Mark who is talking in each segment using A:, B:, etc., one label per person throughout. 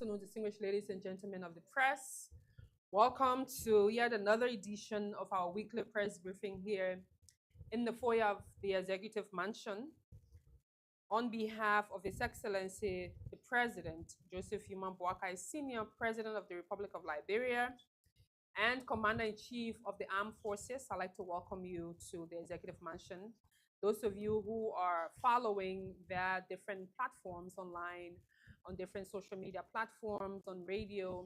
A: afternoon, distinguished ladies and gentlemen of the press. Welcome to yet another edition of our weekly press briefing here in the foyer of the Executive Mansion. On behalf of His Excellency, the President, Joseph Yuma Boakai, Senior President of the Republic of Liberia, and Commander-in-Chief of the Armed Forces, I'd like to welcome you to the Executive Mansion. Those of you who are following their different platforms online, on different social media platforms, on radio,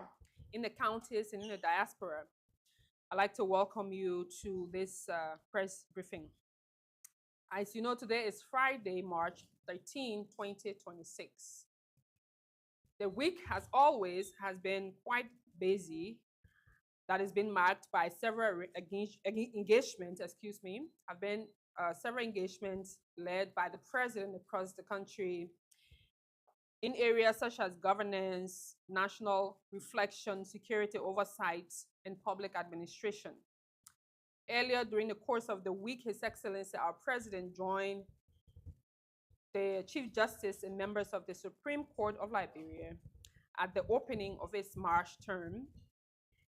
A: in the counties and in the diaspora, I'd like to welcome you to this press briefing. As you know, today is Friday, March 13, 2026. The week, as always, has been quite busy. That has been marked by several engagements, have been several engagements led by the president across the country in areas such as governance, national reflection, security oversight, and public administration. Earlier during the course of the week, His Excellency, our president, joined the Chief Justice and members of the Supreme Court of Liberia at the opening of its March term,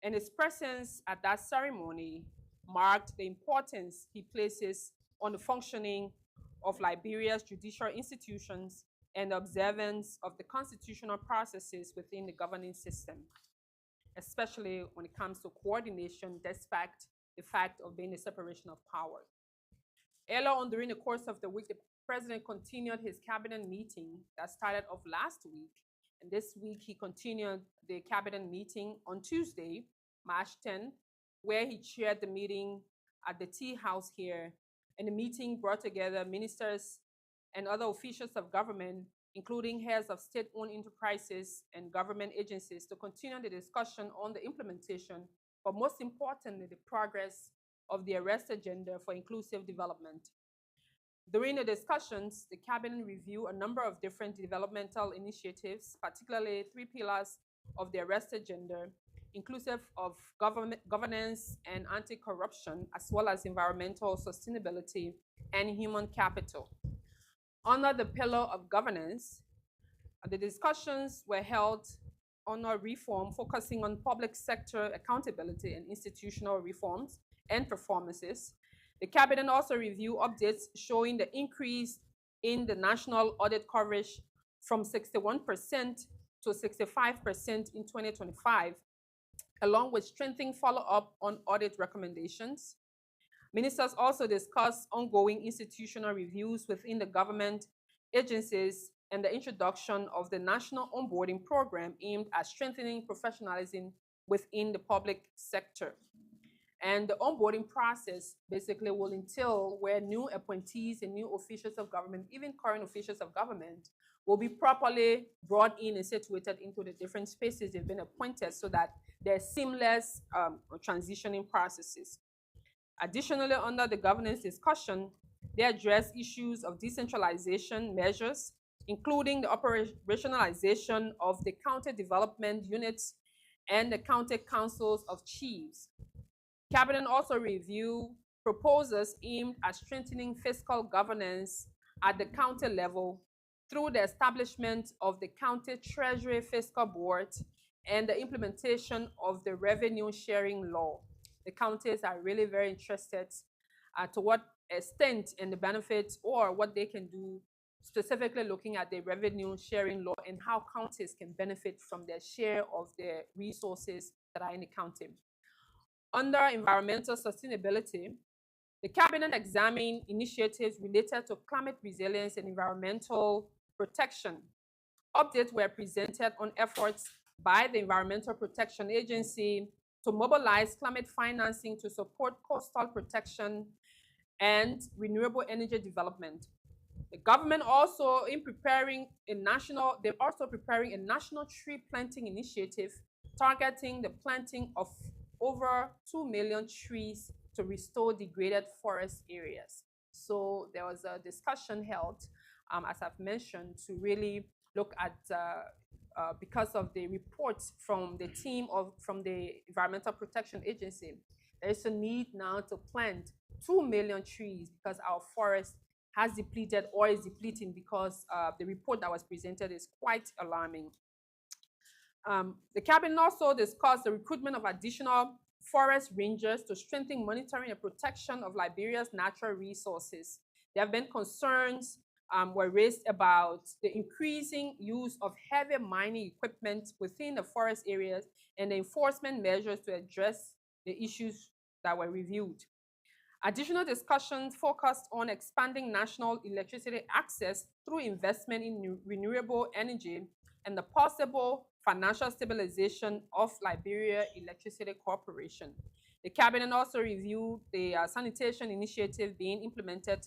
A: and his presence at that ceremony marked the importance he places on the functioning of Liberia's judicial institutions and observance of the constitutional processes within the governing system, especially when it comes to coordination, despite the fact of being a separation of power. Earlier on during the course of the week, the president continued his cabinet meeting that started off last week. And this week, he continued the cabinet meeting on Tuesday, March 10, where he chaired the meeting at the Tea House here. And the meeting brought together ministers and other officials of government, including heads of state-owned enterprises and government agencies, to continue the discussion on the implementation, but most importantly, the progress of the Arrest Agenda for Inclusive Development. During the discussions, the cabinet reviewed a number of different developmental initiatives, particularly 3 pillars of the Arrest Agenda, inclusive of governance and anti-corruption, as well as environmental sustainability and human capital. Under the pillar of governance, the discussions were held on a reform focusing on public sector accountability and institutional reforms and performances. The cabinet also reviewed updates showing the increase in the national audit coverage from 61% to 65% in 2025, along with strengthening follow-up on audit recommendations. Ministers also discussed ongoing institutional reviews within the government agencies and the introduction of the National Onboarding Program aimed at strengthening professionalism within the public sector. And the onboarding process basically will entail where new appointees and new officials of government, even current officials of government, will be properly brought in and situated into the different spaces they've been appointed so that there's seamless transitioning processes. Additionally, under the governance discussion, they address issues of decentralization measures, including the operationalization of the county development units and the county councils of chiefs. Cabinet also reviewed proposals aimed at strengthening fiscal governance at the county level through the establishment of the County Treasury Fiscal Board and the implementation of the revenue sharing law. The counties are really very interested to what extent and the benefits or what they can do, specifically looking at the revenue sharing law and how counties can benefit from their share of the resources that are in the county. Under environmental sustainability, the cabinet examined initiatives related to climate resilience and environmental protection. Updates were presented on efforts by the Environmental Protection Agency to mobilize climate financing to support coastal protection and renewable energy development. The government also preparing a national tree planting initiative targeting the planting of over 2 million trees to restore degraded forest areas. So there was a discussion held, as I've mentioned, to really look at, because of the reports from the team from the Environmental Protection Agency, there is a need now to plant 2 million trees because our forest has depleted or is depleting, because the report that was presented is quite alarming. The cabinet also discussed the recruitment of additional forest rangers to strengthen monitoring and protection of Liberia's natural resources. There have been concerns were raised about the increasing use of heavy mining equipment within the forest areas and the enforcement measures to address the issues that were reviewed. Additional discussions focused on expanding national electricity access through investment in renewable energy and the possible financial stabilization of Liberia Electricity Corporation. The cabinet also reviewed the sanitation initiative being implemented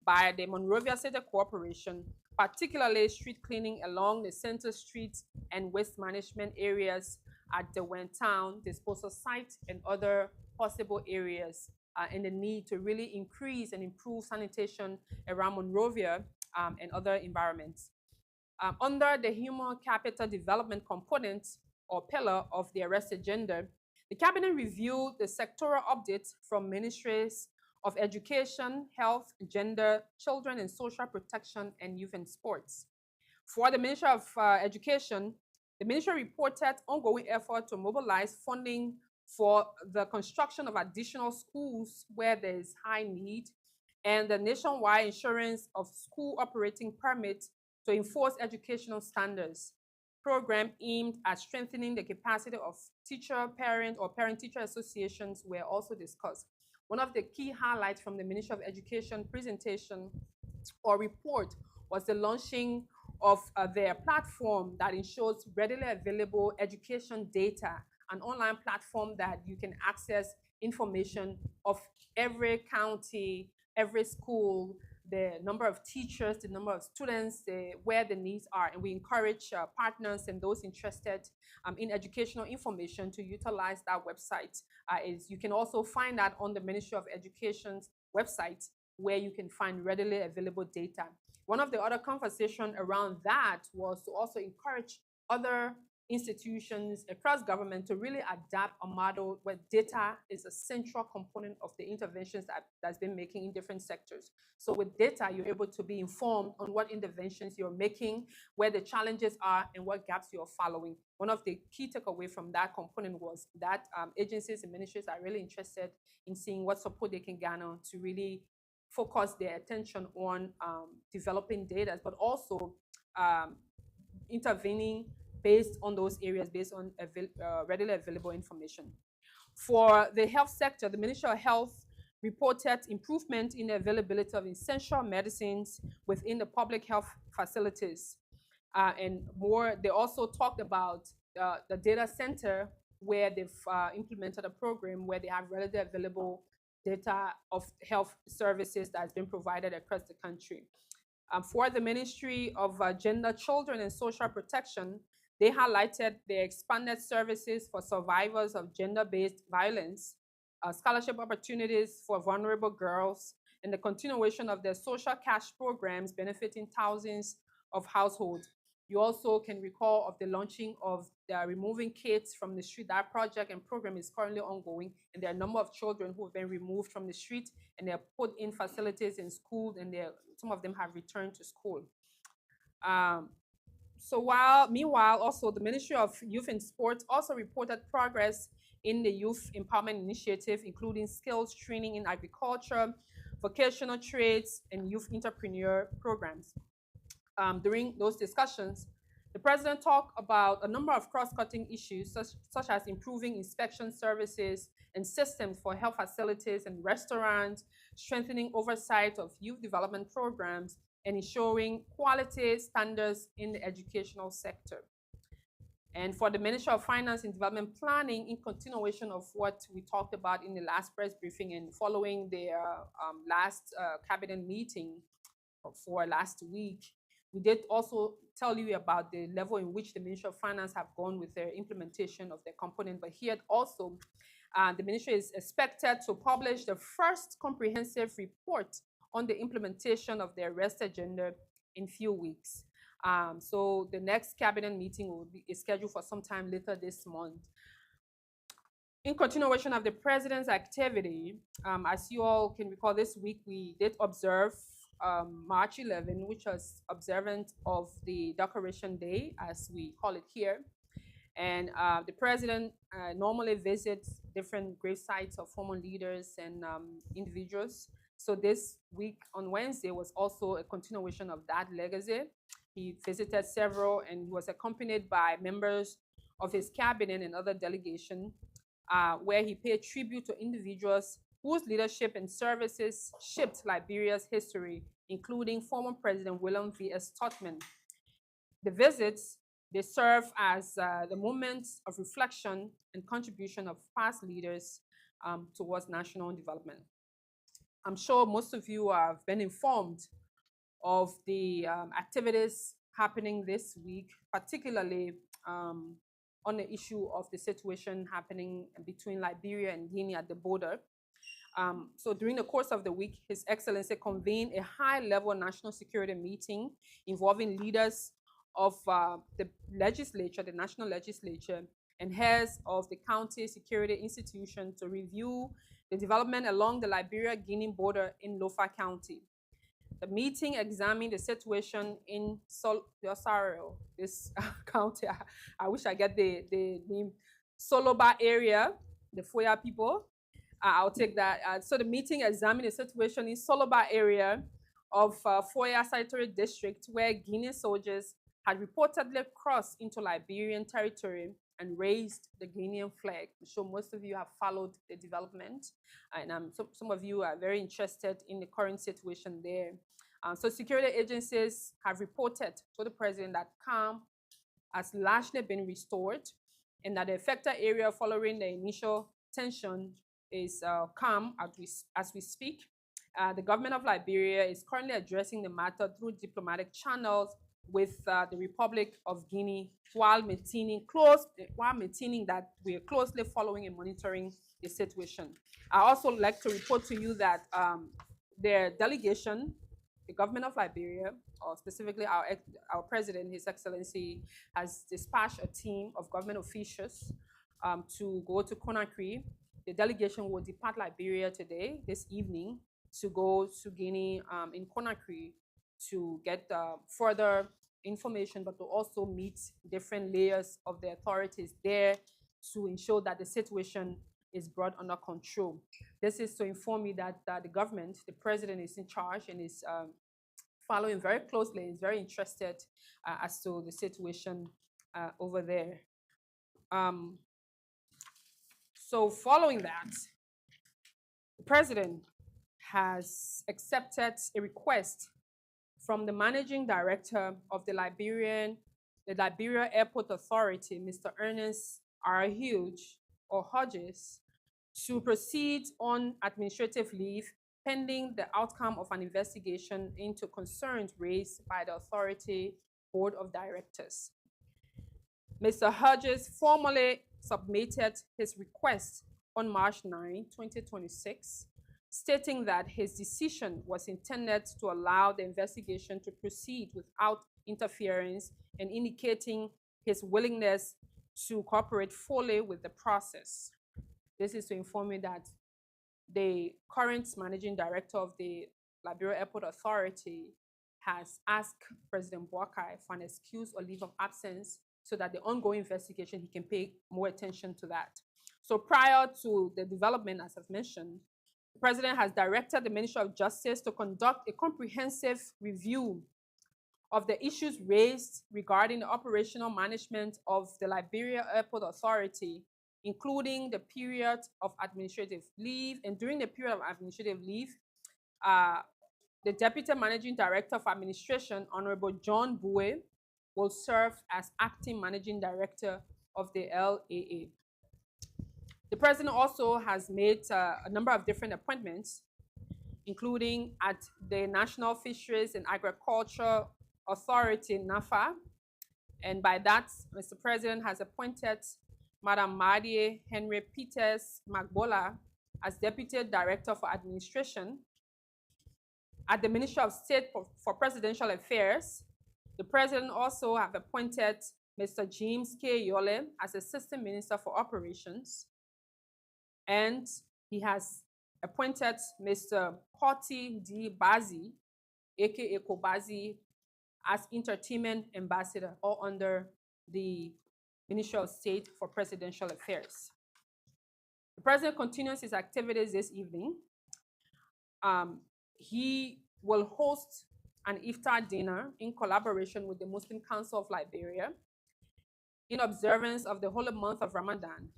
A: by the Monrovia City Corporation, particularly street cleaning along the Center Street and waste management areas at the Wentown disposal site and other possible areas, and the need to really increase and improve sanitation around Monrovia and other environments. Under the human capital development component or pillar of the arrest agenda, the cabinet reviewed the sectoral updates from ministries of education, health, gender, children and social protection, and youth and sports. For the Ministry of Education, the ministry reported ongoing effort to mobilize funding for the construction of additional schools where there is high need, and the nationwide insurance of school operating permit to enforce educational standards. Program aimed at strengthening the capacity of teacher, parent, or parent-teacher associations were also discussed. One of the key highlights from the Ministry of Education presentation or report was the launching of their platform that ensures readily available education data, an online platform that you can access information of every county, every school, the number of teachers, the number of students, where the needs are. And we encourage partners and those interested in educational information to utilize that website. You can also find that on the Ministry of Education's website, where you can find readily available data. One of the other conversation around that was to also encourage other institutions across government to really adapt a model where data is a central component of the interventions that's been making in different sectors. So with data, you're able to be informed on what interventions you're making, where the challenges are, and what gaps you're following. One of the key takeaway from that component was that agencies and ministries are really interested in seeing what support they can garner to really focus their attention on developing data, but also intervening based on those areas, based on readily available information. For the health sector, the Ministry of Health reported improvement in the availability of essential medicines within the public health facilities. And more, they also talked about the data center where they've implemented a program where they have readily available data of health services that has been provided across the country. For the Ministry of Gender, Children and Social Protection, they highlighted the expanded services for survivors of gender-based violence, scholarship opportunities for vulnerable girls, and the continuation of their social cash programs benefiting thousands of households. You also can recall of the launching of the Removing Kids from the Street. That project and program is currently ongoing, and there are a number of children who have been removed from the street, and they're put in facilities in schools, and some of them have returned to school. Meanwhile, also the Ministry of Youth and Sports also reported progress in the Youth Empowerment Initiative, including skills training in agriculture, vocational trades, and youth entrepreneur programs. During those discussions, the president talked about a number of cross-cutting issues, such as improving inspection services and systems for health facilities and restaurants, strengthening oversight of youth development programs, and ensuring quality standards in the educational sector. And for the Ministry of Finance and Development Planning, in continuation of what we talked about in the last press briefing and following the last cabinet meeting for last week, we did also tell you about the level in which the Ministry of Finance have gone with their implementation of their component. But here also, the ministry is expected to publish the first comprehensive report on the implementation of the arrest agenda in few weeks. So the next cabinet meeting will be scheduled for sometime later this month. In continuation of the president's activity, as you all can recall, this week we did observe March 11, which was observant of the Decoration Day, as we call it here. And the president normally visits different grave sites of former leaders and individuals. So this week on Wednesday was also a continuation of that legacy. He visited several, and he was accompanied by members of his cabinet and other delegation, where he paid tribute to individuals whose leadership and services shaped Liberia's history, including former President William V.S. Tubman. The visits, they serve as the moments of reflection and contribution of past leaders towards national development. I'm sure most of you have been informed of the activities happening this week, particularly on the issue of the situation happening between Liberia and Guinea at the border. So during the course of the week, His Excellency convened a high-level national security meeting involving leaders of the legislature, the national legislature, and heads of the county security institution to review the development along the Liberia-Guinea border in Lofa County. The meeting examined the situation in Yosario, this county. I wish I get the name. Soloba area, the Foya people. I'll take that. So the meeting examined the situation in Soloba area of Foya Sanitary District, where Guinean soldiers had reportedly crossed into Liberian territory and raised the Guinean flag. I'm sure most of you have followed the development, and some of you are very interested in the current situation there. So security agencies have reported to the president that calm has largely been restored, and that the affected area following the initial tension is calm as we speak. The government of Liberia is currently addressing the matter through diplomatic channels with the Republic of Guinea, while maintaining that we are closely following and monitoring the situation. I also like to report to you that their delegation, the government of Liberia, or specifically our president, His Excellency, has dispatched a team of government officials to go to Conakry. The delegation will depart Liberia today, this evening, to go to Guinea in Conakry to get further information, but to also meet different layers of the authorities there to ensure that the situation is brought under control. This is to inform you that the government, the president, is in charge and is following very closely, is very interested as to the situation over there. So following that, the president has accepted a request from the managing director of the Liberia Airport Authority, Mr. Ernest R. Hodges, to proceed on administrative leave pending the outcome of an investigation into concerns raised by the authority board of directors. Mr. Hodges formally submitted his request on March 9, 2026, stating that his decision was intended to allow the investigation to proceed without interference and indicating his willingness to cooperate fully with the process. This is to inform you that the current managing director of the Liberia Airport Authority has asked President Boakai for an excuse or leave of absence so that the ongoing investigation, he can pay more attention to that. So prior to the development, as I've mentioned, the president has directed the Ministry of Justice to conduct a comprehensive review of the issues raised regarding the operational management of the Liberia Airport Authority, including the period of administrative leave. And during the period of administrative leave, the Deputy Managing Director of Administration, Honorable John Bue, will serve as acting Managing Director of the LAA. The president also has made a number of different appointments, including at the National Fisheries and Agriculture Authority, NAFA. And by that, Mr. President has appointed Madam Madie Henry Peters Magbola as Deputy Director for Administration. At the Ministry of State for Presidential Affairs, the president also have appointed Mr. James K. Yole as Assistant Minister for Operations. And he has appointed Mr. Koti D. Bazi, aka Kobazi, as Entertainment Ambassador, all under the Ministry of State for Presidential Affairs. The president continues his activities this evening. He will host an iftar dinner in collaboration with the Muslim Council of Liberia in observance of the holy month of Ramadan.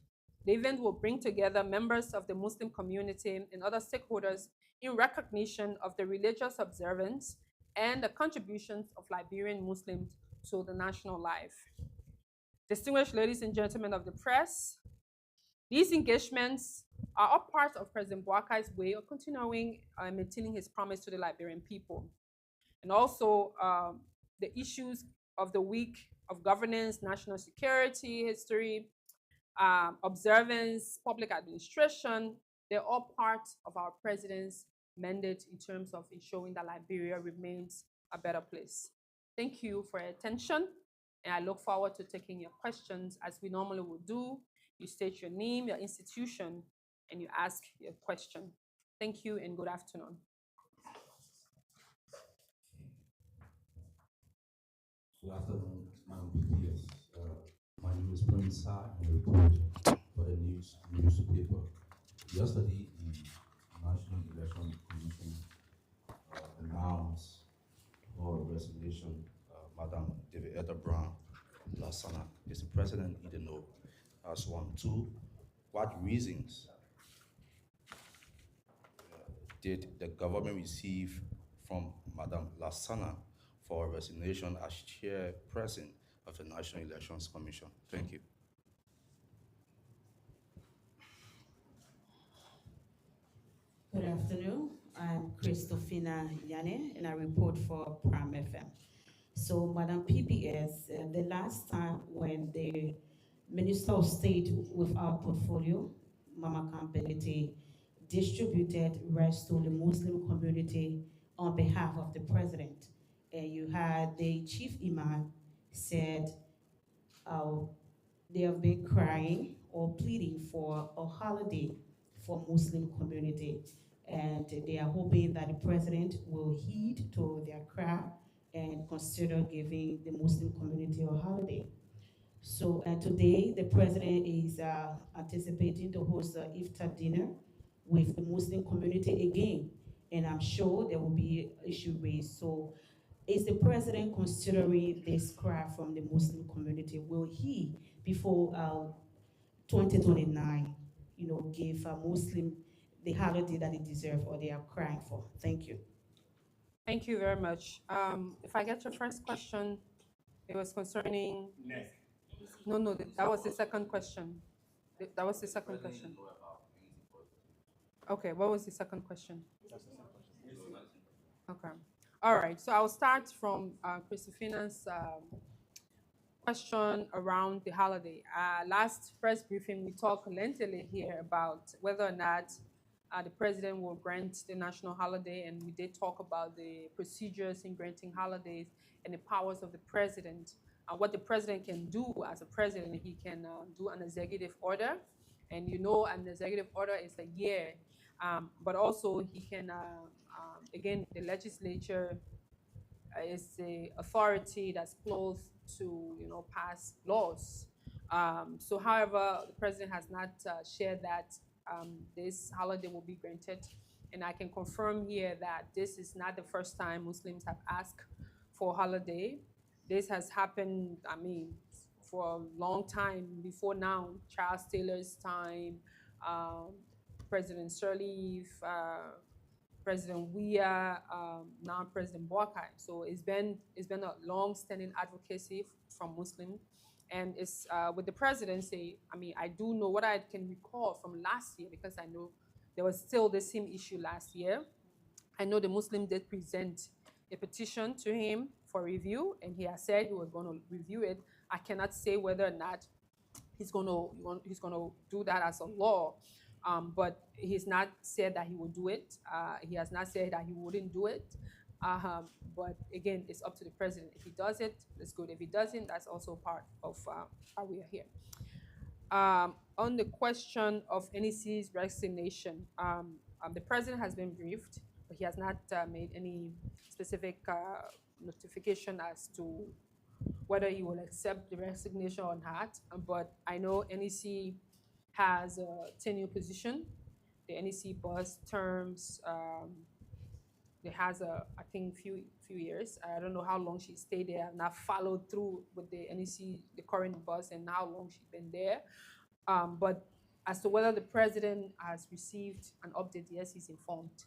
A: The event will bring together members of the Muslim community and other stakeholders in recognition of the religious observance and the contributions of Liberian Muslims to the national life. Distinguished ladies and gentlemen of the press, these engagements are a part of President Boakai's way of continuing maintaining his promise to the Liberian people. And also the issues of the week of governance, national security, history, observance, public administration, they're all part of our president's mandate in terms of ensuring that Liberia remains a better place. Thank you for your attention, and I look forward to taking your questions as we normally would do. You state your name, your institution, and you ask your question. Thank you and good afternoon.
B: Good afternoon, PPS. My name is Prince Sa, and I report for the newspaper. Yesterday, the National Election Commission announced for resignation, Madam David Brown Lassana. Is the president in the know? That's one. Two, what reasons did the government receive from Madam Lassana for resignation as chairperson of the National Elections Commission? Thank you.
C: Good afternoon. I'm Christofina Yane, and I report for Prime FM. So, Madam PPS, the last time when the Minister of State with our portfolio, Mama Kambelete, distributed rice to the Muslim community on behalf of the president, and you had the chief imam said they have been crying or pleading for a holiday for Muslim community, and they are hoping that the president will heed to their cry and consider giving the Muslim community a holiday. So, and today the president is anticipating to host an iftar dinner with the Muslim community again, and I'm sure there will be issue raised. So, is the president considering this cry from the Muslim community? Will he, before 2029, give a Muslim the holiday that they deserve or they are crying for? Thank you.
A: Thank you very much. If I get your first question, it was concerning. No, that was the second question. That was the second question. Okay, what was the second question? Okay. All right, so I'll start from Christofina's question around the holiday. Last press briefing, we talked lengthily here about whether or not the president will grant the national holiday, and we did talk about the procedures in granting holidays and the powers of the president. What the president can do as a president, he can do an executive order, and an executive order is a year, but also he can, again, the legislature is the authority that's close to, pass laws. So, however, the president has not shared that this holiday will be granted. And I can confirm here that this is not the first time Muslims have asked for a holiday. This has happened, for a long time before now, Charles Taylor's time, President Sirleaf, President Weah, now President Boakai. So it's been a long-standing advocacy from Muslims, and it's with the presidency. I do know what I can recall from last year, because I know there was still the same issue last year. I know the Muslim did present a petition to him for review, and he has said he was going to review it. I cannot say whether or not he's going to do that as a law. But he's not said that he will do it. He has not said that he wouldn't do it. But again, it's up to the president. If he does it, that's good. If he doesn't, that's also part of how we are here. On the question of NEC's resignation, the president has been briefed, but he has not made any specific notification as to whether he will accept the resignation or not. But I know NEC has a tenure position. The NEC boss terms, it has I think few years. I don't know how long she stayed there. I've not followed through with the NEC, the current boss, and how long she's been there. But as to whether the president has received an update, yes, he's informed.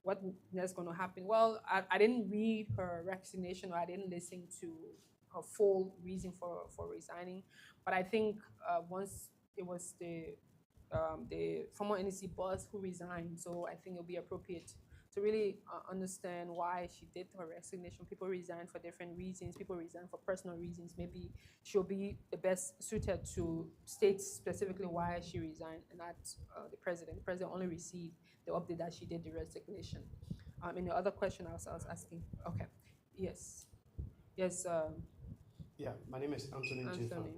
A: What is going to happen? Well, I didn't read her resignation, or I didn't listen to her full reason for resigning. But I think once it was the former NEC boss who resigned, so I think it'll be appropriate to really understand why she did her resignation. People resign for different reasons. People resign for personal reasons. Maybe she'll be the best suited to state specifically why she resigned, and not the president. The president only received the update that she did the resignation. And the other question I was asking. Okay. Yes. Yes.
D: Yeah, my name is Anthony Jifan.
A: Anthony.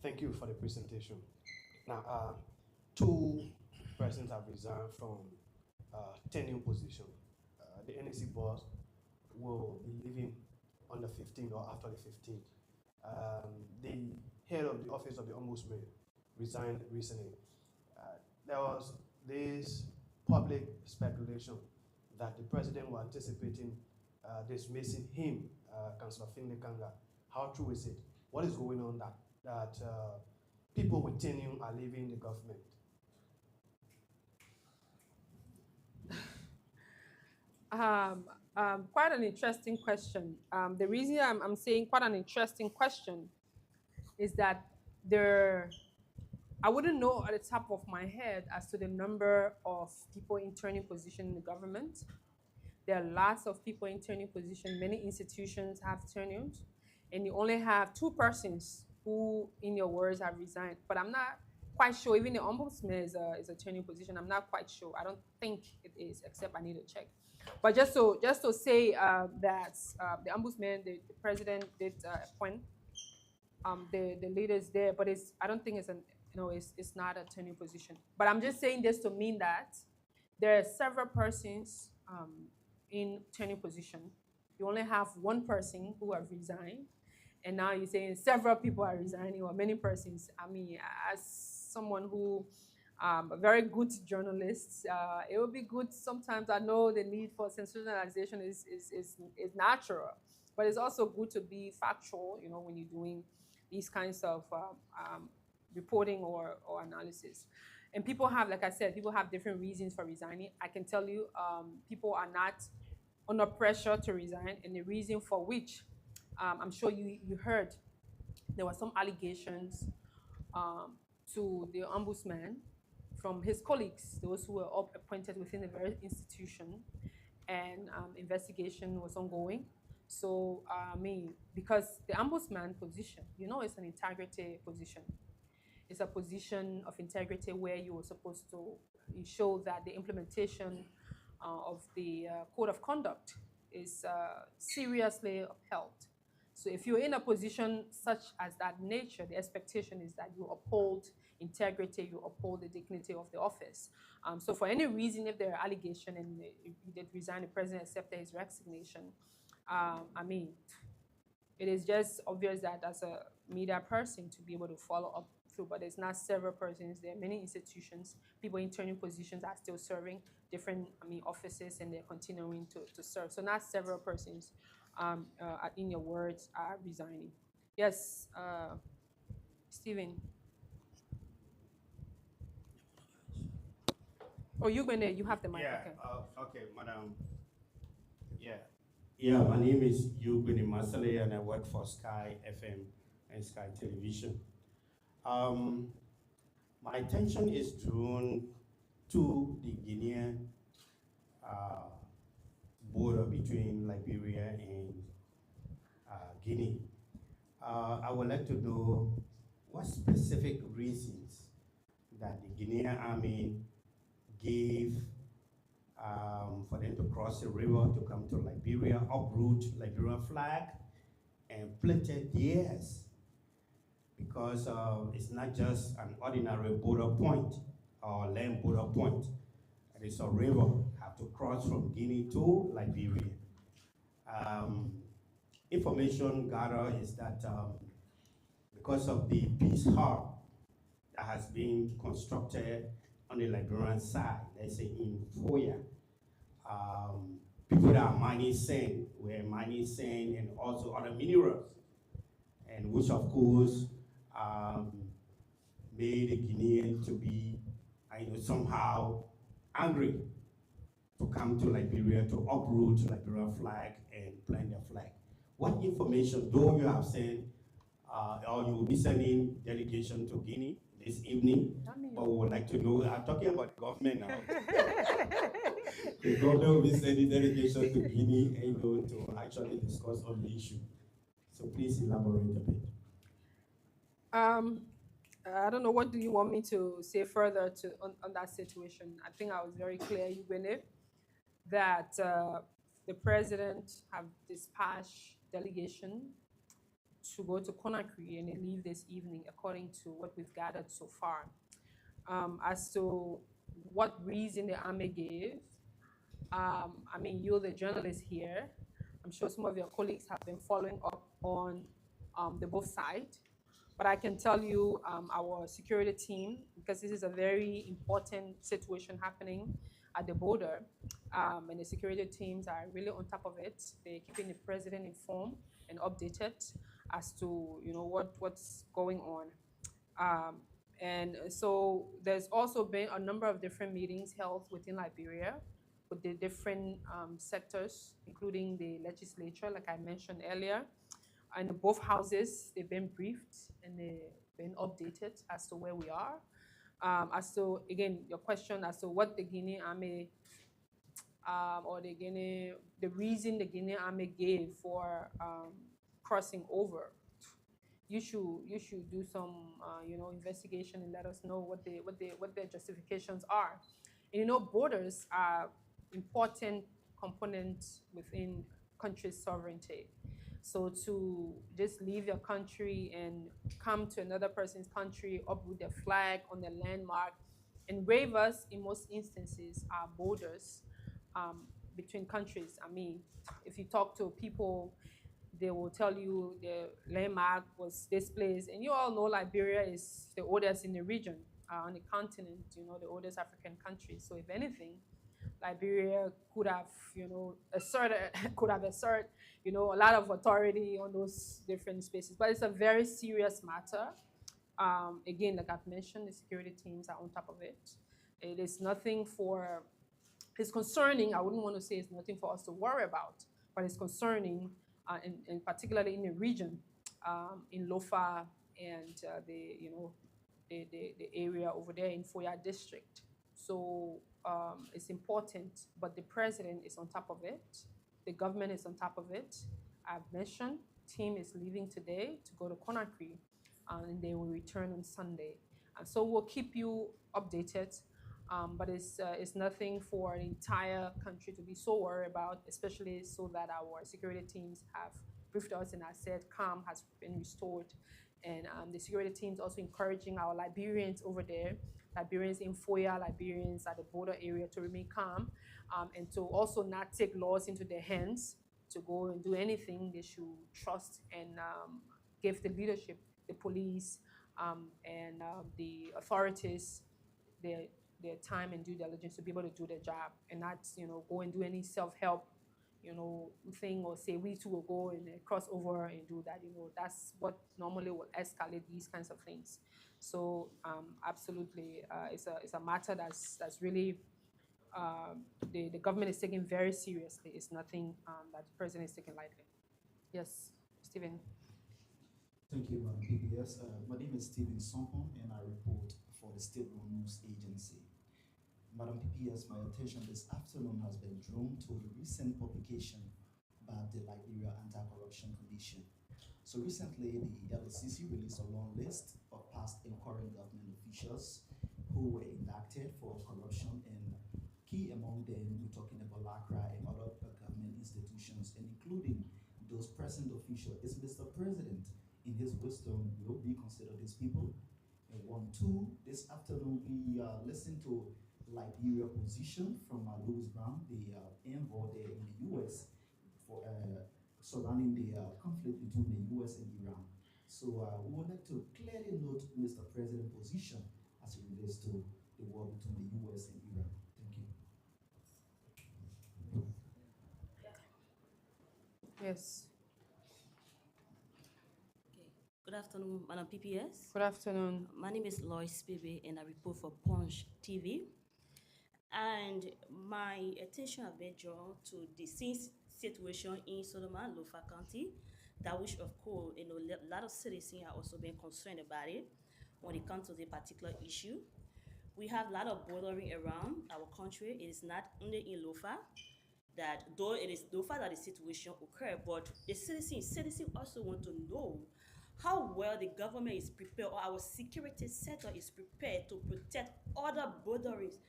D: Thank you for the presentation. Now, two persons have resigned from tenure position. The NEC boss will be leaving on the 15th or after the 15th. The head of the office of the ombudsman resigned recently. There was this public speculation that the president was anticipating dismissing him, Councillor Finlay Kanga. How true is it? What is going on that people with tenure are leaving the government?
A: Quite an interesting question. The reason I'm saying quite an interesting question is that I wouldn't know at the top of my head as to the number of people in turning position in the government. There are lots of people in turning position. Many institutions have tenured, and you only have two persons who, in your words, have resigned. But I'm not quite sure. Even the ombudsman is a turning position. I'm not quite sure. I don't think it is, except I need to check. But just to say that the ombudsman, the president did appoint the leaders there, but I don't think it's not a tenure position. But I'm just saying this to mean that there are several persons in tenure position. You only have one person who have resigned, and now you're saying several people are resigning, or many persons. I mean, as someone who a very good journalist, it would be good sometimes. I know the need for sensationalization is natural, but it's also good to be factual, when you're doing these kinds of reporting or analysis. And people have, like I said, people have different reasons for resigning. I can tell you, people are not under pressure to resign, and the reason for which, I'm sure you heard, there were some allegations to the ombudsman from his colleagues, those who were appointed within the very institution, and investigation was ongoing. So, because the ombudsman position, it's an integrity position. It's a position of integrity where you are supposed to show that the implementation of the code of conduct is seriously upheld. So if you're in a position such as that nature, the expectation is that you uphold integrity, you uphold the dignity of the office. So for any reason, if there are allegations and he did resign, the president accepted his resignation, it is just obvious that as a media person to be able to follow up through, but there's not several persons. There are many institutions, people in turning positions are still serving different offices, and they're continuing to serve. So not several persons, in your words, are resigning. Yes, Stephen. Oh, you have the mic.
E: Yeah,
A: okay,
E: madam. Yeah, my name is Yubini Masale, and I work for Sky FM and Sky Television. My attention is drawn to the Guinean border between Liberia and Guinea. I would like to know what specific reasons that the Guinean army gave for them to cross the river to come to Liberia, uproot Liberian flag, and planted theirs. Because it's not just an ordinary border point or land border point. It is a river, have to cross from Guinea to Liberia. information gathered is that because of the peace hub that has been constructed on the Liberian side, let's say in Foya, people that are mining sand, were mining sand and also other minerals, and which of course made the Guinean to be, somehow angry to come to Liberia to uproot Liberian flag and plant their flag. What information, though you have sent, or you will be sending delegation to Guinea this evening, but we would like to know, I'm talking about the government now. The government will be sending delegation to Guinea to actually discuss on the issue. So please elaborate a bit.
A: I don't know, what do you want me to say further on that situation? I think I was very clear, Eugene, that the president have dispatched delegation to go to Conakry and they leave this evening, according to what we've gathered so far. As to what reason the army gave, I mean, you're the journalist here. I'm sure some of your colleagues have been following up on the both sides. But I can tell you, our security team, because this is a very important situation happening at the border, and the security teams are really on top of it. They're keeping the president informed and updated as to what's going on. And so there's also been a number of different meetings held within Liberia with the different sectors, including the legislature, like I mentioned earlier. And both houses, they've been briefed and they've been updated as to where we are. As to, again, your question as to what the Guinea Army, or the reason the Guinea Army gave for crossing over. You should do some investigation and let us know what their justifications are. And borders are important components within country's sovereignty. So to just leave your country and come to another person's country, uproot their flag on their landmark, and waivers in most instances are borders between countries. I mean, if you talk to people, they will tell you the landmark was this place. And you all know Liberia is the oldest in the region, on the continent, the oldest African country. So if anything, Liberia could have, asserted a lot of authority on those different spaces. But it's a very serious matter. Again, like I've mentioned, the security teams are on top of it. It is nothing it's concerning. I wouldn't want to say it's nothing for us to worry about, but it's concerning, and particularly in the region, in Lofa and the area over there in Foya district. So it's important, but the president is on top of it. The government is on top of it. I've mentioned, team is leaving today to go to Conakry, and they will return on Sunday. And so we'll keep you updated, but it's nothing for the entire country to be so worried about, especially so that our security teams have briefed us and I said calm has been restored. And the security teams also encouraging our Liberians over there, Liberians in Foya, Liberians at the border area, to remain calm, and to also not take laws into their hands to go and do anything. They should trust and give the leadership, the police, and the authorities their time and due diligence to be able to do their job, and not go and do any self-help thing, or say we too will go and cross over and do that. That's what normally will escalate these kinds of things. So absolutely, it's a matter that's really the government is taking very seriously. It's nothing that the president is taking lightly. Yes, Stephen.
F: Thank you, Madam PPS. My name is Stephen Sompon, and I report for the State News Agency. Madam PPS, my attention this afternoon has been drawn to a recent publication by the Liberia Anti-Corruption Commission. So recently, the LACC released a long list of past and current government officials who were indicted for corruption, and key among them, we're talking about LACRA and other government institutions, and including those present officials. Is Mr. President, in his wisdom, will be consider these people? And 1, 2, this afternoon we listened to Liberia position from Louis Brown, the envoy there in the U.S. surrounding the conflict between the U.S. and Iran. So we would like to clearly note Mr. President's position as it relates to the war between the U.S. and Iran. Thank you.
A: Yes.
G: Okay. Good afternoon, Madam PPS.
A: Good afternoon.
G: My name is Lois Bibi, and I report for Punch TV. And my attention has been drawn to the situation in Solomon, Lofa County, that which, of course, a lot of citizens are also being concerned about it when it comes to the particular issue. We have a lot of bordering around our country. It is not only in Lofa, that though it is Lofa that the situation occurred, but the citizens also want to know how well the government is prepared, or our security sector is prepared to protect other borders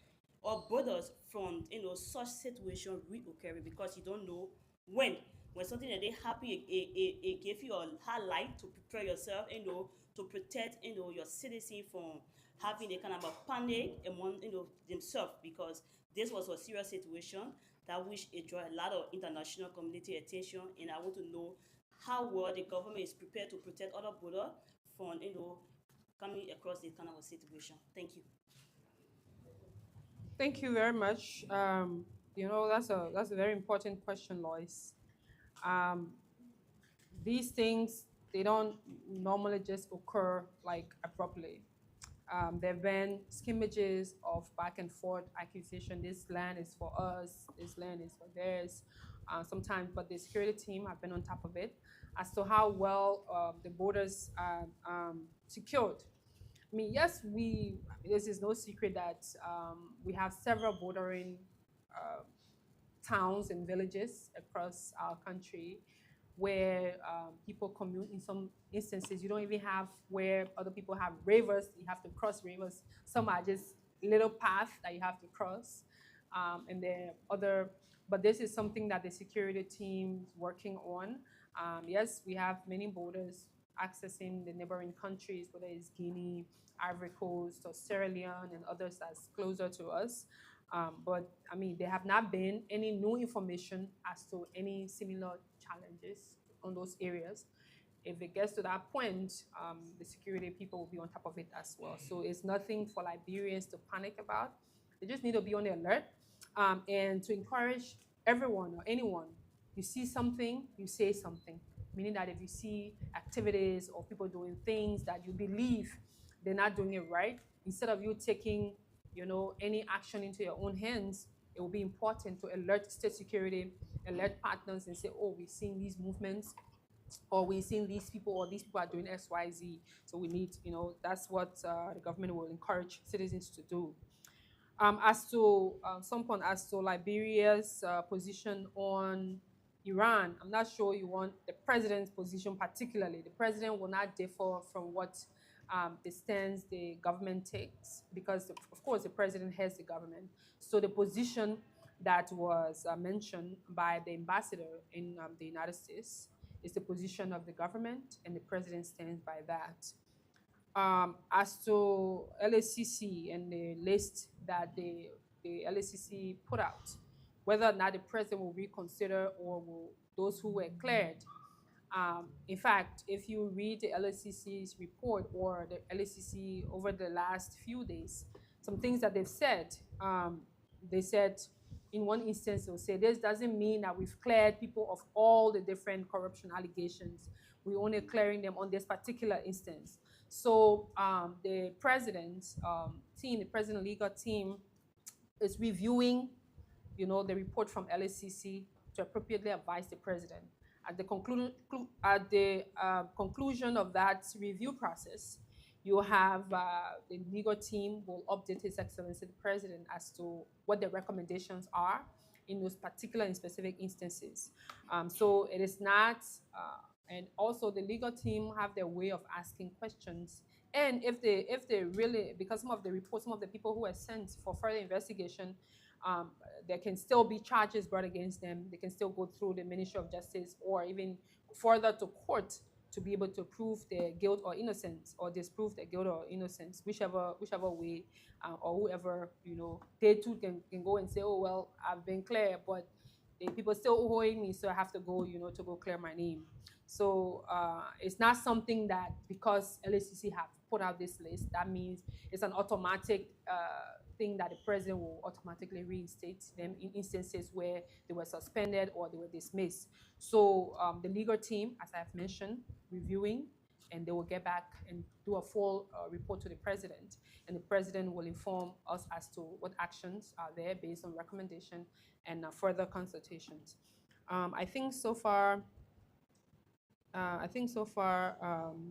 G: or borders from such situation reoccurring, because you don't know when something that they happen, it give you a highlight to prepare yourself, to protect your citizen from having a kind of a panic among themselves, because this was a serious situation that which it draw a lot of international community attention, and I want to know how well the government is prepared to protect other borders from coming across this kind of a situation. Thank you.
A: Thank you very much. That's a very important question, Lois. Um, these things, they don't normally just occur like abruptly. There have been skirmishes of back and forth accusation. This land is for us. This land is for theirs. Sometimes, but the security team have been on top of it as to how well the borders are secured. I mean, yes, this is no secret that we have several bordering towns and villages across our country where people commute. In some instances, you don't even have where other people have rivers. You have to cross rivers. Some are just little paths that you have to cross. And there are other, but this is something that the security team is working on. Yes, we have many borders accessing the neighboring countries, whether it's Guinea, Ivory Coast, or Sierra Leone, and others that's closer to us. But I mean, there have not been any new information as to any similar challenges on those areas. If it gets to that point, the security people will be on top of it as well. So it's nothing for Liberians to panic about. They just need to be on the alert and to encourage everyone or anyone. You see something, you say something. Meaning that if you see activities or people doing things that you believe they're not doing it right, instead of you taking, any action into your own hands, it will be important to alert state security, alert partners, and say, oh, we've seen these movements, or we've seen these people, or these people are doing X, Y, Z. So we need, that's what the government will encourage citizens to do. As to some point, as to Liberia's position on Iran, I'm not sure you want the president's position particularly. The president will not differ from what the stance the government takes, because of course the president has the government. So the position that was mentioned by the ambassador in the United States is the position of the government, and the president stands by that. As to LACC and the list that the LACC put out, whether or not the president will reconsider or will those who were cleared. In fact, if you read the LACC's report or the LACC over the last few days, some things that they've said, they said in one instance, they'll say, this doesn't mean that we've cleared people of all the different corruption allegations. We're only clearing them on this particular instance. So the president's team, the president legal team, is reviewing, the report from LACC to appropriately advise the president. At the conclusion of that review process, you have the legal team will update His Excellency the President as to what the recommendations are in those particular and specific instances. So it is not, and also the legal team have their way of asking questions. And if they really, because some of the reports, some of the people who are sent for further investigation, there can still be charges brought against them. They can still go through the Ministry of Justice or even further to court to be able to prove their guilt or innocence, or disprove their guilt or innocence, whichever way, or whoever, they too can go and say, oh, well, I've been clear, but people still owing me, so I have to go, to go clear my name. So it's not something that because LACC have put out this list, that means it's an automatic thing that the president will automatically reinstate them in instances where they were suspended or they were dismissed. So the legal team, as I've mentioned, reviewing, and they will get back and do a full report to the president. And the president will inform us as to what actions are there based on recommendation and further consultations. I think so far,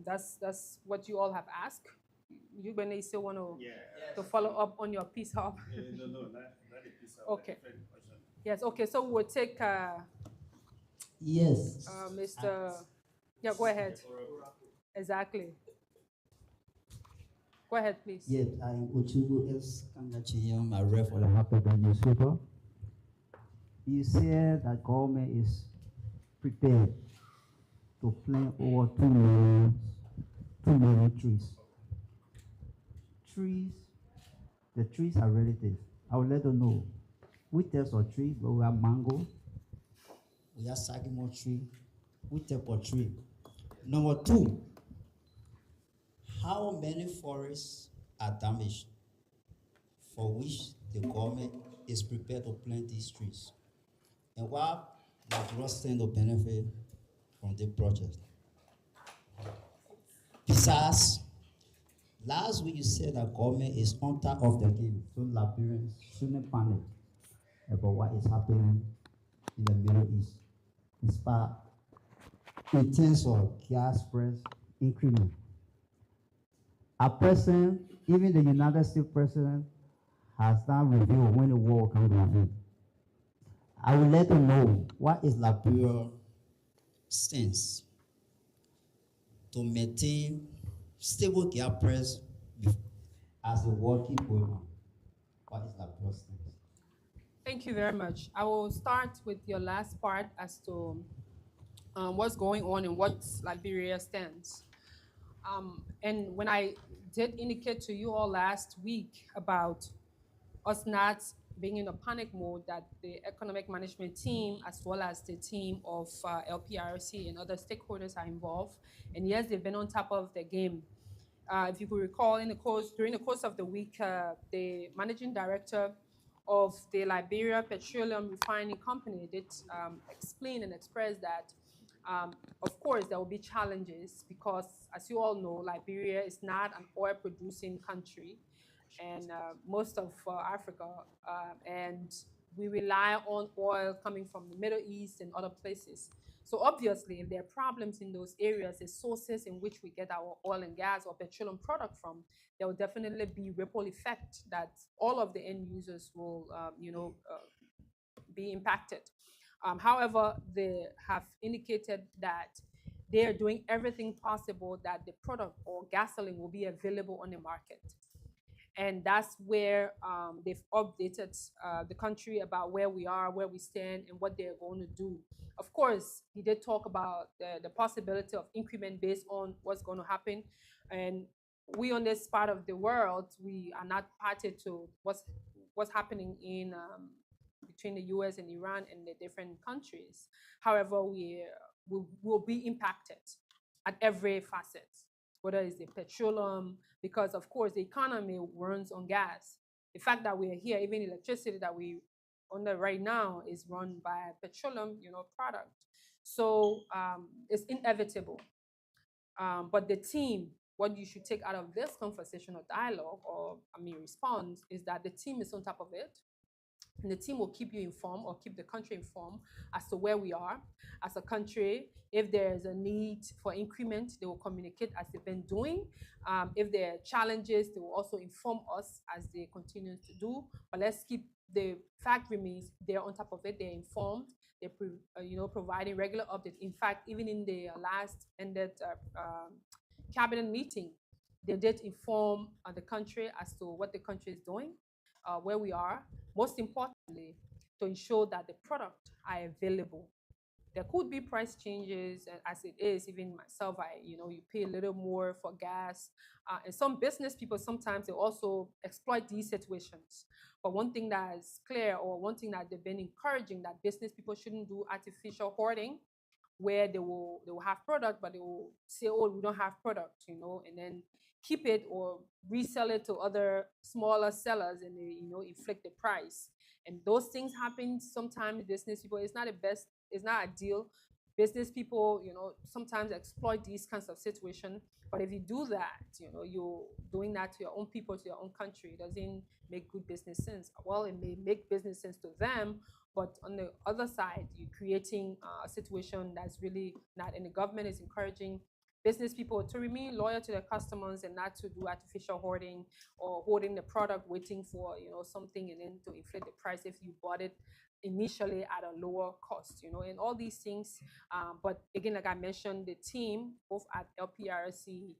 A: that's what you all have asked. You, Bene, still want to follow up on your peace hub?
E: No, not a piece of
A: Okay. Yes. Okay. So we'll take
H: Yes.
A: Mr. Yeah. Go ahead. Exactly. Go ahead, please.
H: Yes, I am Ochugu S. Kangachiyam, a ref for the Happy newspaper. You said that government is prepared to plant over 2 million trees. The trees are relative. I would like to know which types of tree. We have mango, we have sycamore tree. Which type of tree? Number 2, how many forests are damaged for which the government is prepared to plant these trees? And what will stand to benefit from the project? Besides, last week you said that government is on top of the game, so Liberians shouldn't panic about what is happening in the Middle East. In terms of gas price increment, a president, even the United States president, has not revealed when the war will come to an end. I would like to know what is Liberia's stance to maintain stable gas price as the war keeps going on. What is Liberia's stance?
A: Thank you very much. I will start with your last part as to what's going on and what Liberia stands. And when I did indicate to you all last week about us not being in a panic mode, that the economic management team, as well as the team of LPRC and other stakeholders are involved. And yes, they've been on top of the game. If you could recall, during the course of the week, the managing director of the Liberia Petroleum Refining Company did explain and express that, of course, there will be challenges because, as you all know, Liberia is not an oil-producing country, and most of Africa, and we rely on oil coming from the Middle East and other places. So obviously, if there are problems in those areas, the sources in which we get our oil and gas or petroleum product from, there will definitely be ripple effect that all of the end users will, be impacted. However, they have indicated that they are doing everything possible that the product or gasoline will be available on the market. And that's where they've updated the country about where we are, where we stand, and what they're going to do. Of course, he did talk about the possibility of increment based on what's going to happen. And we on this part of the world, we are not party to what's happening in between the US and Iran and the different countries. However, we will be impacted at every facet, whether it's the petroleum, because of course the economy runs on gas. The fact that we are here, even electricity that we under right now is run by petroleum, product. So it's inevitable. But the team, what you should take out of this conversation or dialogue, or response, is that the team is on top of it. And the team will keep you informed or keep the country informed as to where we are as a country. If there's a need for increment, they will communicate as they've been doing. If there are challenges, they will also inform us as they continue to do. But let's keep the fact remains they're on top of it. They're informed. They're providing regular updates. In fact, even in the last ended cabinet meeting, they did inform the country as to what the country is doing, where we are. Most importantly, to ensure that the product are available there could be price changes, and as it is, even myself, you pay a little more for gas. And some business people, sometimes they also exploit these situations. But one thing that is clear, or one thing that they've been encouraging, that business people shouldn't do artificial hoarding, where they will have product, but they will say, oh, we don't have product, and then keep it or resell it to other smaller sellers, and they, inflate the price. And those things happen sometimes. Business people, it's not the best, it's not ideal. Business people, sometimes exploit these kinds of situations. But if you do that, you're doing that to your own people, to your own country. It doesn't make good business sense. Well, it may make business sense to them, but on the other side, you're creating a situation that's really not. And the government is encouraging business people to remain loyal to their customers and not to do artificial hoarding or holding the product, waiting for something, and then to inflate the price if you bought it initially at a lower cost, and all these things. But again, like I mentioned, the team, both at LPRC,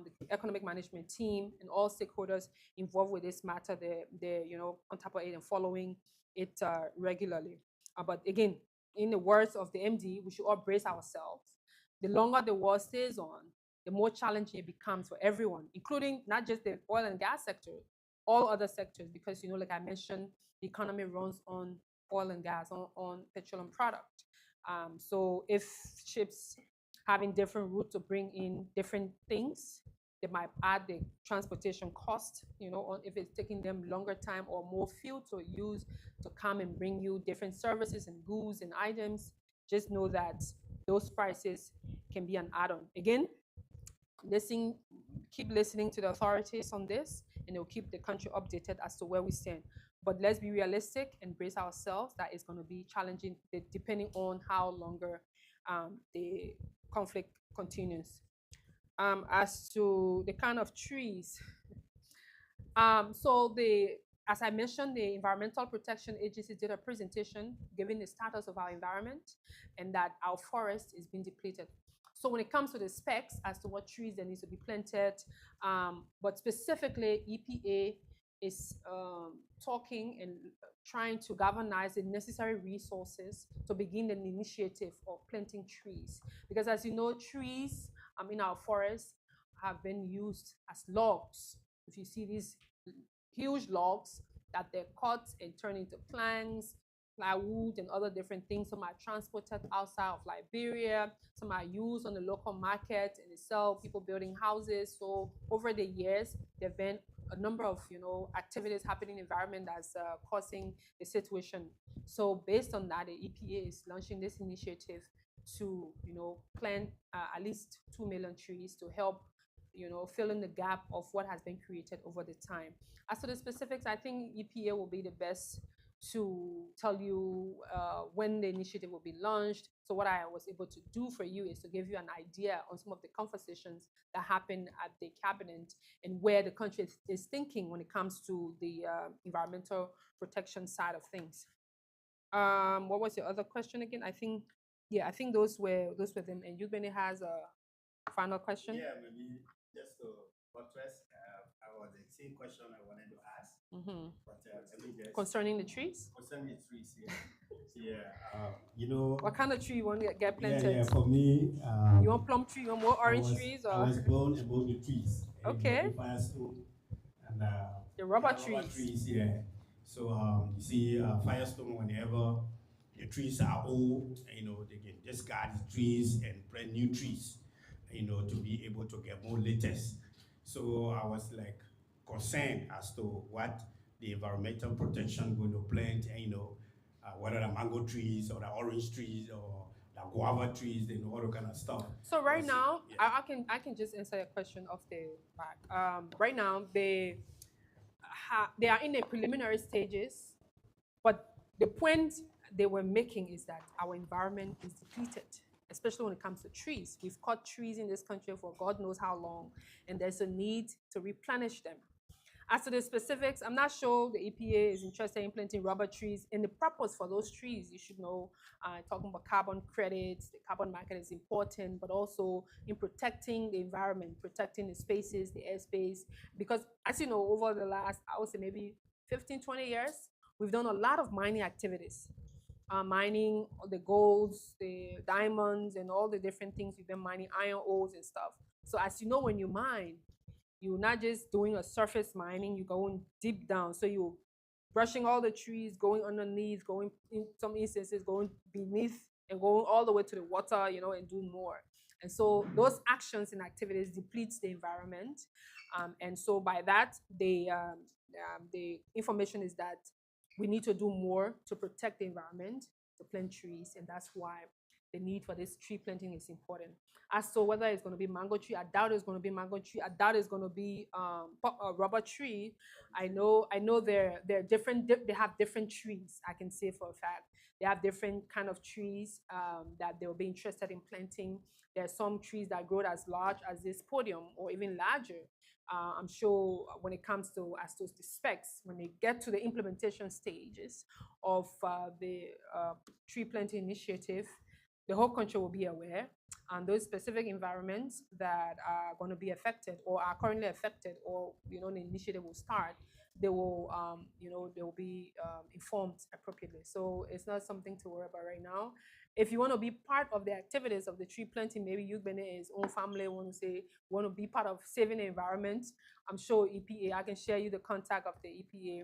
A: the economic management team, and all stakeholders involved with this matter, they're on top of it and following it regularly. But again, in the words of the MD, we should all brace ourselves. The longer the war stays on, the more challenging it becomes for everyone, including not just the oil and gas sector, all other sectors, because, like I mentioned, the economy runs on oil and gas, on petroleum product. So if ships having different routes to bring in different things, they might add the transportation cost, if it's taking them longer time or more fuel to use to come and bring you different services and goods and items. Just know that those prices can be an add-on. Again, keep listening to the authorities on this, and they'll keep the country updated as to where we stand. But let's be realistic and brace ourselves that it's going to be challenging depending on how longer the conflict continues. As to the kind of trees, as I mentioned, the Environmental Protection Agency did a presentation giving the status of our environment and that our forest is being depleted. So when it comes to the specs as to what trees there needs to be planted, but specifically EPA is talking and trying to galvanize the necessary resources to begin an initiative of planting trees. Because as you know, trees in our forests have been used as logs. If you see these huge logs that they're cut and turned into planks, plywood, and other different things. Some are transported outside of Liberia. Some are used on the local market and they sell, people building houses. So over the years, there have been a number of activities happening in the environment that's causing the situation. So based on that, the EPA is launching this initiative to plant at least 2 million trees to help fill in the gap of what has been created over the time. As to the specifics, I think EPA will be the best to tell you when the initiative will be launched. So what I was able to do for you is to give you an idea on some of the conversations that happen at the cabinet and where the country is thinking when it comes to the environmental protection side of things. What was your other question again? I think those were them. And Eugbene has a final question.
E: Yeah, maybe just to buttress, I was the same question I wanted to ask. But let me just
A: concerning the trees.
E: Concerning the trees, yeah.
A: What kind of tree you want to get planted?
E: Yeah, for me.
A: You want plum tree? You want more orange trees? Or?
E: I was born above the trees.
A: Okay.
E: The Firestone and
A: the rubber trees.
E: Yeah. So you see, Firestone, whenever the trees are old, they can discard the trees and plant new trees, to be able to get more latest. So I was like concerned as to what the environmental protection going to plant, and whether the mango trees or the orange trees or the guava trees and all that kind of stuff.
A: So right now, yeah. I can just answer your question off the back. Right now, they are in the preliminary stages, but the point they were making is that our environment is depleted, especially when it comes to trees. We've cut trees in this country for God knows how long, and there's a need to replenish them. As to the specifics, I'm not sure the EPA is interested in planting rubber trees. And the purpose for those trees, you should know, talking about carbon credits, the carbon market is important, but also in protecting the environment, protecting the spaces, the airspace. Because as you know, over the last, I would say maybe 15, 20 years, we've done a lot of mining activities. mining the golds, the diamonds, and all the different things we've been mining, iron ores and stuff. So as you know, when you mine, you're not just doing a surface mining, you're going deep down. So you're brushing all the trees, going underneath, going in some instances, going beneath and going all the way to the water, you know, and doing more. And so those actions and activities depletes the environment. And so by that, the information is that we need to do more to protect the environment, to plant trees, and that's why the need for this tree planting is important. As to whether it's going to be mango tree, I doubt it's going to be mango tree. I doubt it's going to be a rubber tree. I know they're different. They have different trees. I can say for a fact they have different kind of trees that they'll be interested in planting. There are some trees that grow as large as this podium or even larger. I'm sure when it comes to as to the specs, when they get to the implementation stages of the tree planting initiative, the whole country will be aware, and those specific environments that are going to be affected or are currently affected, or you know, the initiative will start, they will you know, they will be informed appropriately. So it's not something to worry about right now. If you want to be part of the activities of the tree planting, maybe Youth Benin's own family want to be part of saving the environment, I'm sure EPA, I can share you the contact of the EPA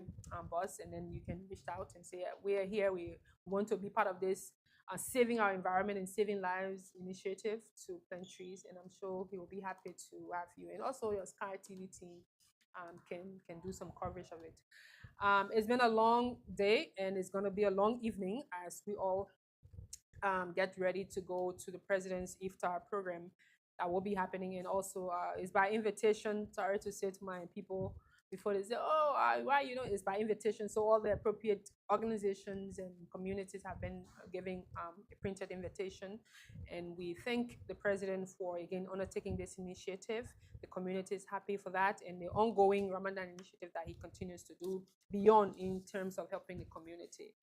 A: boss, and then you can reach out and say, we are here, we want to be part of this saving our environment and saving lives initiative to plant trees, and I'm sure he will be happy to have you. And also your Sky TV team can do some coverage of it. It's been a long day, and it's going to be a long evening as we all get ready to go to the president's iftar program that will be happening. And also it's by invitation. Sorry to say to my people before they say, oh, why, you know, it's by invitation. So all the appropriate organizations and communities have been giving a printed invitation. And we thank the president for, again, undertaking this initiative. The community is happy for that, and the ongoing Ramadan initiative that he continues to do beyond in terms of helping the community.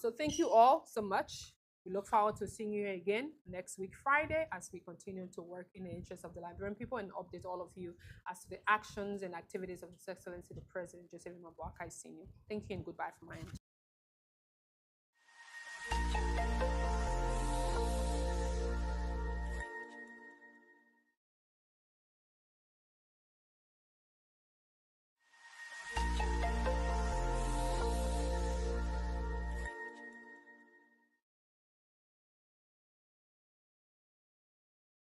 A: So thank you all so much. We look forward to seeing you again next week, Friday, as we continue to work in the interest of the Liberian people and update all of you as to the actions and activities of His Excellency the President, Joseph Imam Boakai Sr. Thank you and goodbye from my end.